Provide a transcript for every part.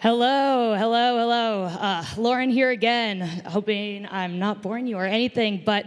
Hello, hello, hello. Lauren here again, hoping I'm not boring you or anything, but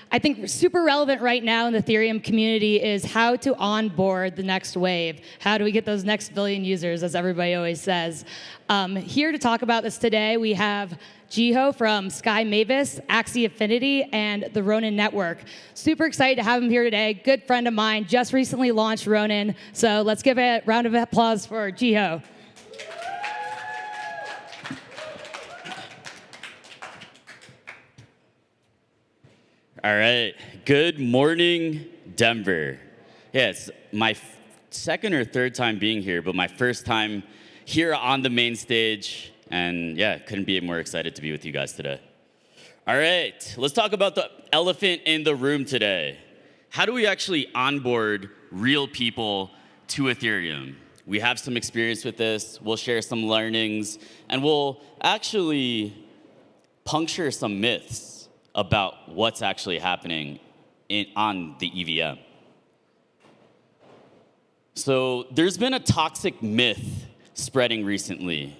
I think super relevant right now in the Ethereum community is how to onboard the next wave. How do we get those next billion users, as everybody always says. Here to talk about this today, we have Jiho from Sky Mavis, Axie Affinity, and the Ronin Network. Super excited to have him here today. Good friend of mine, just recently launched Ronin. So let's give a round of applause for Jiho. All right. Good morning, Denver. Yeah, it's my second or third time being here, but my first time here on the main stage. And yeah, couldn't be more excited to be with you guys today. All right, let's talk about the elephant in the room today. How do we actually onboard real people to Ethereum? We have some experience with this. We'll share some learnings, and we'll actually puncture some myths about what's actually happening on the EVM. So there's been a toxic myth spreading recently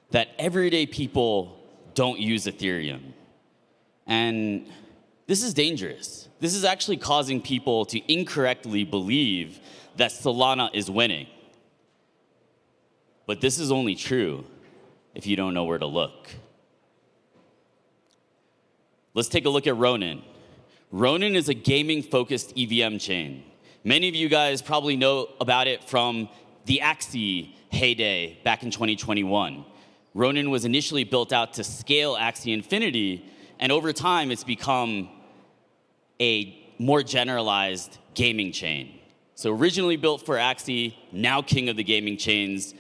that everyday people don't use Ethereum. And this is dangerous. This is actually causing people to incorrectly believe that Solana is winning. But this is only true if you don't know where to look. Let's take a look at Ronin. Ronin is a gaming-focused EVM chain. Many of you guys probably know about it from the Axie heyday back in 2021. Ronin was initially built out to scale Axie Infinity, and over time it's become a more generalized gaming chain. So originally built for Axie, now king of the gaming chains,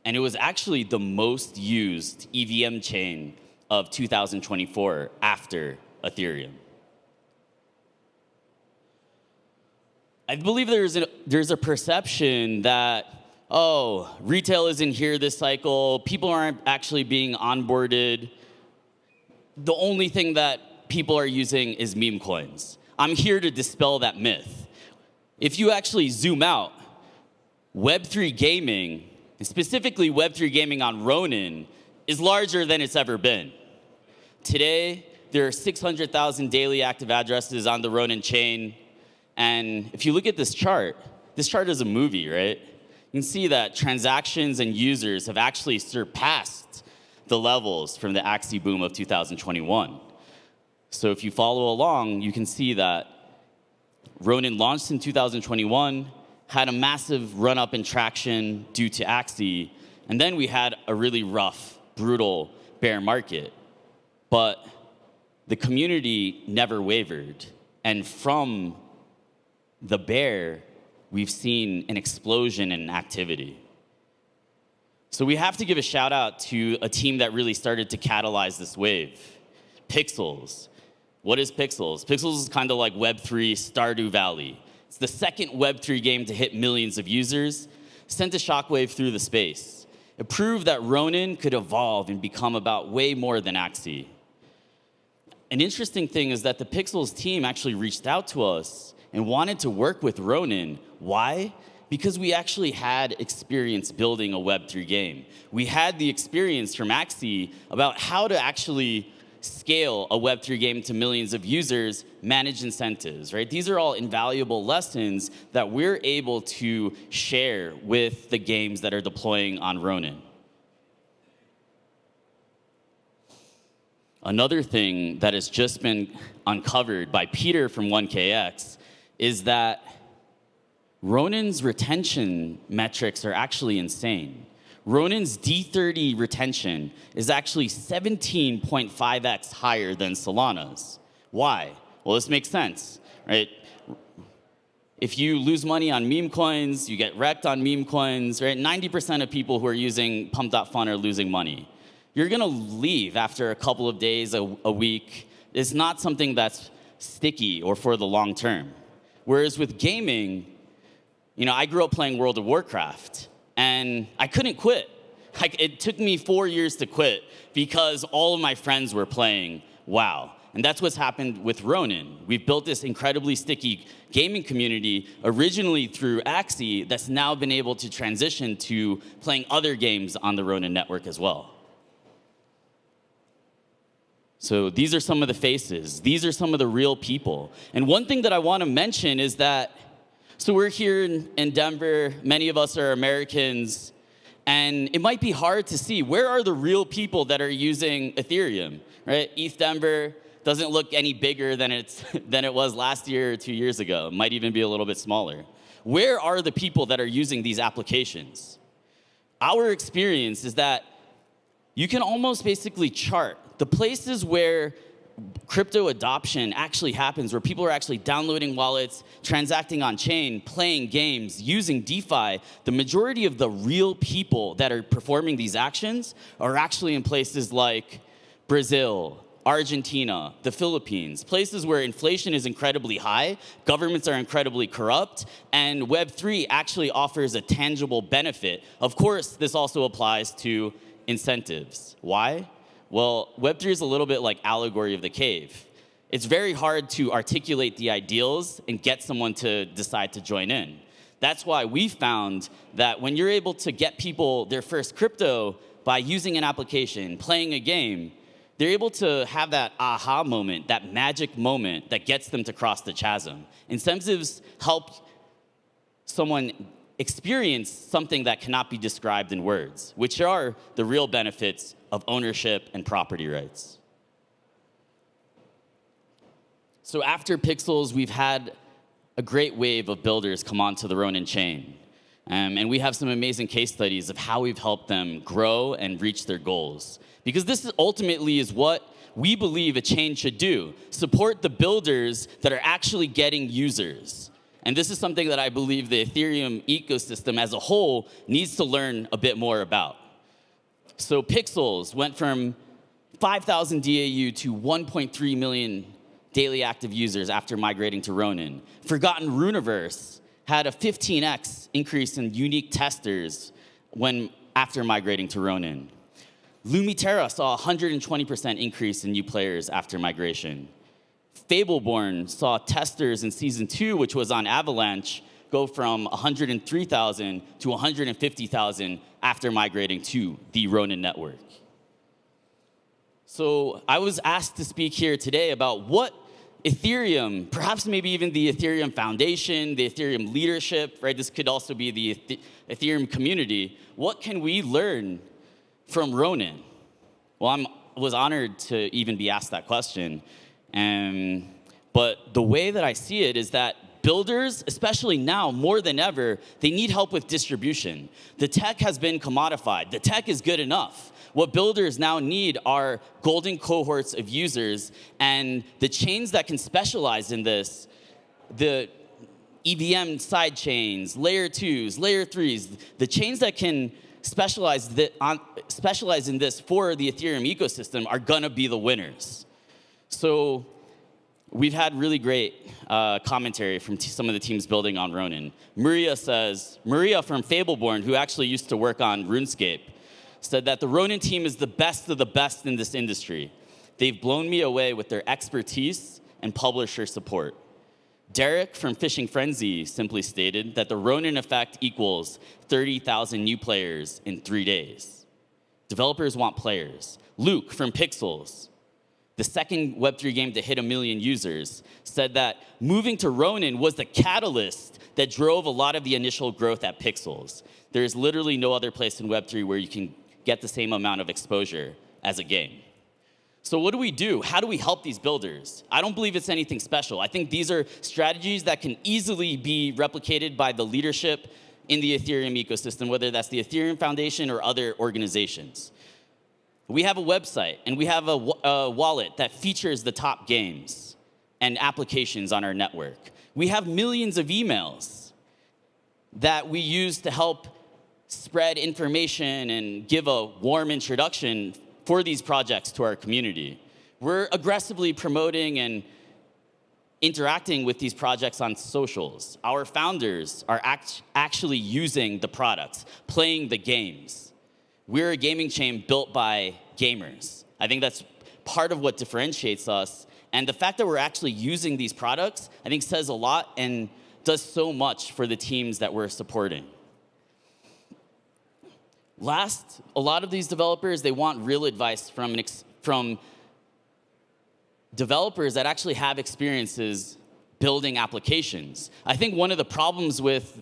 and it was actually the most used EVM chain of 2024 after Ethereum. I believe there's a perception that, oh, retail isn't here this cycle, people aren't actually being onboarded. The only thing that people are using is meme coins. I'm here to dispel that myth. If you actually zoom out, Web3 gaming, and specifically Web3 gaming on Ronin, is larger than it's ever been. Today, there are 600,000 daily active addresses on the Ronin chain. And if you look at this chart is a movie, right? You can see that transactions and users have actually surpassed the levels from the Axie boom of 2021. So if you follow along, you can see that Ronin launched in 2021, had a massive run-up in traction due to Axie, and then we had a really rough, brutal bear market. But the community never wavered. And from the bear, we've seen an explosion in activity. So we have to give a shout out to a team that really started to catalyze this wave. Pixels. What is Pixels? Pixels is kind of like Web3 Stardew Valley. It's the second Web3 game to hit millions of users, sent a shockwave through the space. It proved that Ronin could evolve and become about way more than Axie. An interesting thing is that the Pixels team actually reached out to us and wanted to work with Ronin. Why? Because we actually had experience building a Web3 game. We had the experience from Axie about how to actually scale a Web3 game to millions of users, manage incentives, right? These are all invaluable lessons that we're able to share with the games that are deploying on Ronin. Another thing that has just been uncovered by Peter from 1KX is that Ronin's retention metrics are actually insane. Ronin's D30 retention is actually 17.5x higher than Solana's. Why? Well, this makes sense, right? If you lose money on meme coins, you get wrecked on meme coins, right? 90% of people who are using Pump.Fun are losing money. You're gonna leave after a couple of days, a week. It's not something that's sticky or for the long term. Whereas with gaming, I grew up playing World of Warcraft, and I couldn't quit. It took me 4 years to quit because all of my friends were playing WoW. And that's what's happened with Ronin. We've built this incredibly sticky gaming community originally through Axie that's now been able to transition to playing other games on the Ronin network as well. So these are some of the faces. These are some of the real people. And one thing that I want to mention is that, so we're here in Denver. Many of us are Americans. And it might be hard to see, where are the real people that are using Ethereum, right? ETHDenver doesn't look any bigger than it was last year or 2 years ago. It might even be a little bit smaller. Where are the people that are using these applications? Our experience is that you can almost basically chart the places where crypto adoption actually happens, where people are actually downloading wallets, transacting on chain, playing games, using DeFi. The majority of the real people that are performing these actions are actually in places like Brazil, Argentina, the Philippines, places where inflation is incredibly high, governments are incredibly corrupt, and Web3 actually offers a tangible benefit. Of course, this also applies to incentives. Why? Well, Web3 is a little bit like allegory of the cave. It's very hard to articulate the ideals and get someone to decide to join in. That's why we found that when you're able to get people their first crypto by using an application, playing a game, they're able to have that aha moment, that magic moment that gets them to cross the chasm. Incentives help someone experience something that cannot be described in words, which are the real benefits of ownership and property rights. So after Pixels, we've had a great wave of builders come onto the Ronin chain. And we have some amazing case studies of how we've helped them grow and reach their goals. Because this ultimately is what we believe a chain should do: support the builders that are actually getting users. And this is something that I believe the Ethereum ecosystem as a whole needs to learn a bit more about. So Pixels went from 5,000 DAU to 1.3 million daily active users after migrating to Ronin. Forgotten Runiverse had a 15x increase in unique testers after migrating to Ronin. Lumiterra saw a 120% increase in new players after migration. Fableborn saw testers in Season 2, which was on Avalanche, go from 103,000 to 150,000 after migrating to the Ronin network. So I was asked to speak here today about what Ethereum, perhaps maybe even the Ethereum Foundation, the Ethereum leadership, right? This could also be the Ethereum community. What can we learn from Ronin? Well, I was honored to even be asked that question. But the way that I see it is that builders, especially now more than ever, they need help with distribution. The tech has been commodified. The tech is good enough. What builders now need are golden cohorts of users, and the chains that can specialize in this, the EVM side chains, layer 2s, layer 3s, the chains that can specialize in this for the Ethereum ecosystem are gonna be the winners. So we've had really great commentary from some of the teams building on Ronin. Maria from Fableborn, who actually used to work on RuneScape, said that the Ronin team is the best of the best in this industry. They've blown me away with their expertise and publisher support. Derek from Fishing Frenzy simply stated that the Ronin effect equals 30,000 new players in 3 days. Developers want players. Luke from Pixels, the second Web3 game to hit 1 million users, said that moving to Ronin was the catalyst that drove a lot of the initial growth at Pixels. There is literally no other place in Web3 where you can get the same amount of exposure as a game. So what do we do? How do we help these builders? I don't believe it's anything special. I think these are strategies that can easily be replicated by the leadership in the Ethereum ecosystem, whether that's the Ethereum Foundation or other organizations. We have a website, and we have a wallet that features the top games and applications on our network. We have millions of emails that we use to help spread information and give a warm introduction for these projects to our community. We're aggressively promoting and interacting with these projects on socials. Our founders are actually using the products, playing the games. We're a gaming chain built by gamers. I think that's part of what differentiates us And the fact that we're actually using these products, I think says a lot and does so much for the teams that we're supporting. Last, a lot of these developers, they want real advice from developers that actually have experiences building applications. I think one of the problems with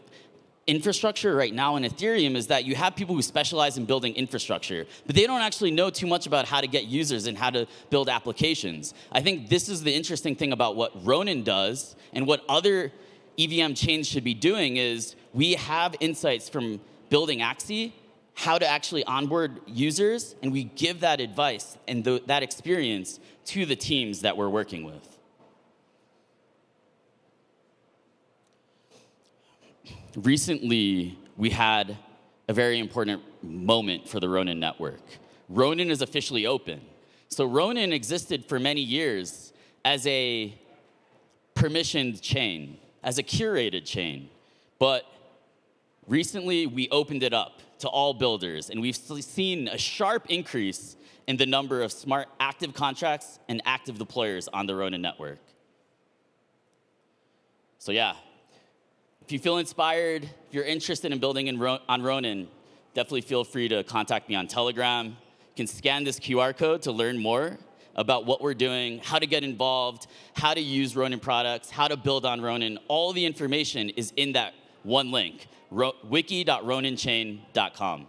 infrastructure right now in Ethereum is that you have people who specialize in building infrastructure, but they don't actually know too much about how to get users and how to build applications. I think this is the interesting thing about what Ronin does and what other EVM chains should be doing is we have insights from building Axie, how to actually onboard users, and we give that advice and that experience to the teams that we're working with. Recently, we had a very important moment for the Ronin network. Ronin is officially open. So Ronin existed for many years as a permissioned chain, as a curated chain. But recently, we opened it up to all builders, and we've seen a sharp increase in the number of smart active contracts and active deployers on the Ronin network. So yeah, if you feel inspired, if you're interested in building on Ronin, definitely feel free to contact me on Telegram. You can scan this QR code to learn more about what we're doing, how to get involved, how to use Ronin products, how to build on Ronin. All the information is in that one link, wiki.roninchain.com.